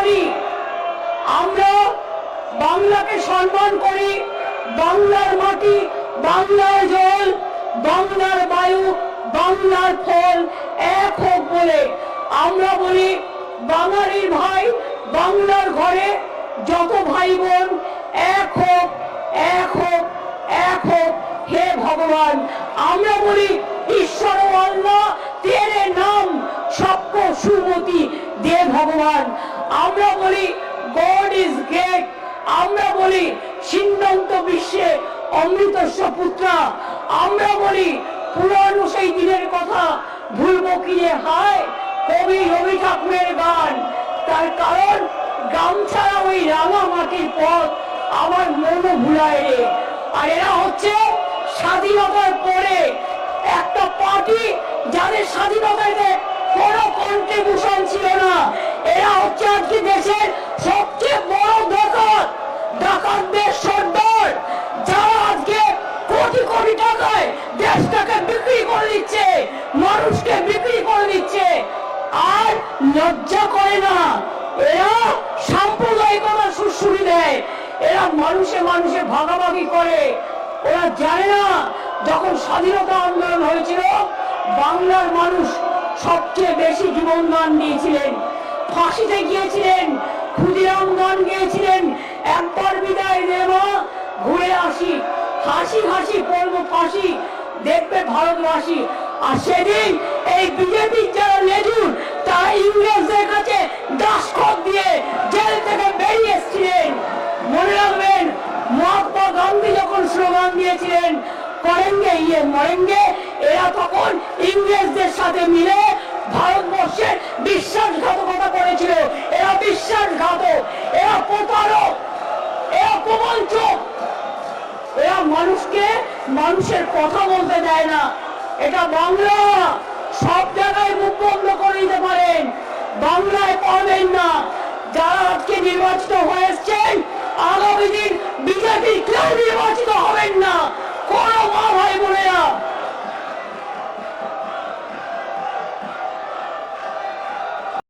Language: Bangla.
বলি আমরা বাংলাকে সম্মান করি, বাংলার মাটি, বাংলার জল, বাংলার বায়ু, বাংলার ফল এক হোক বলে আমরা বলি বাঙালির ভাই বাংলার ঘরে যত ভাই বোন এক হোক, এক হোক, এক হোক। হে ভগবান, আমরা বলি ঈশ্বর আল্লাহ তেরে নাম সবকো সুমতি দে ভগবান। আমরা বলি গড ইজ গ্রেট। আমরা বলি সিন্ধন্ত বিশ্বে অমৃতস্ব পুত্রা। আমরা বলি পুরানো সেই দিনের কথা ভুলবো কি যে হায়, কবি রবি ঠাকুরের গান। তার কারণ গামছাড়া ওই রাঙা মাটির পথ আমার মনও ভুলায় রে। আর এরা হচ্ছে স্বাধীনতার পরে একটা পার্টি যাদের স্বাধীনতাতে কোনো কন্ট্রিবিউশন ছিল না। এরা হচ্ছে আজকে দেশের সবচেয়ে বড় ডাকাত, ডাকাতদের সর্দার, যারা আজকে কোটি কোটি টাকায় দেশটাকে বিক্রি করে দিচ্ছে, মানুষকে বিক্রি করে দিচ্ছে, আর লজ্জা করে না। এরা সাম্প্রদায়িকতা সুশ্রুতি দেয়, এরা মানুষে মানুষে ভাগাভাগি করে। ওরা জানে না যখন স্বাধীনতা আন্দোলন হয়েছিল বাংলার মানুষ সবচেয়ে বেশি জীবন দান দিয়েছিলেন, ফাঁসিতে গিয়েছিলেন, ক্ষুদিরাম গান গিয়েছিলেন, একবার বিদায় দেওয়া ঘুরে আসি, হাসি হাসি পড়বো ফাঁসি দেখবে ভারতবাসী। আর সেদিন এই বিজেপির যারা লেজুর তারা ইংরেজদের কাছে দাসখত দিয়ে জেল থেকে বেরিয়ে এসেছিলেন। মনে রাখবেন মহাত্মা গান্ধী যখন স্লোগান দিয়েছিলেন করেঙ্গে ইয়ে মরেঙ্গে, এরা তখন ইংরেজদের সাথে মিলে ভারতবর্ষের বিশ্বাসঘাতকতা করেছিল। এরা বিশ্বাসঘাতক, এরা প্রতারক, এরা প্রবঞ্চক, এরা মানুষকে মানুষের কথা বলতে দেয় না। এটা বাংলা, সব জায়গায় মুখ বন্ধ করে দিতে পারেন, বাংলায় পারবেন না। যারা আজকে নির্বাচিত হয়েছেন আগামী দিন বিজেপি কেউ